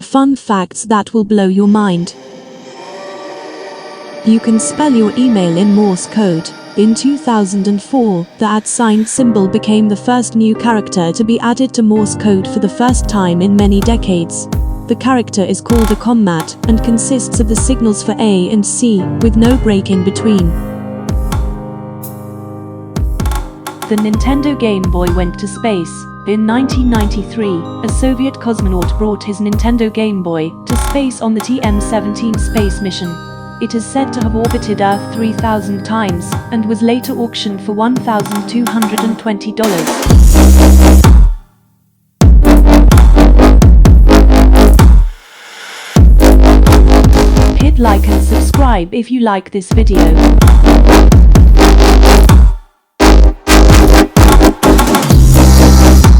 fun facts that will blow your mind. You can spell your email in Morse code. In 2004, the @ symbol became the first new character to be added to Morse code for the first time in many decades. The character is called a commat and consists of the signals for A and C, with no break in between. The Nintendo Game Boy went to space. In 1993, a Soviet cosmonaut brought his Nintendo Game Boy to space on the TM-17 space mission. It is said to have orbited Earth 3,000 times and was later auctioned for $1,220. Hit like and subscribe if you like this video.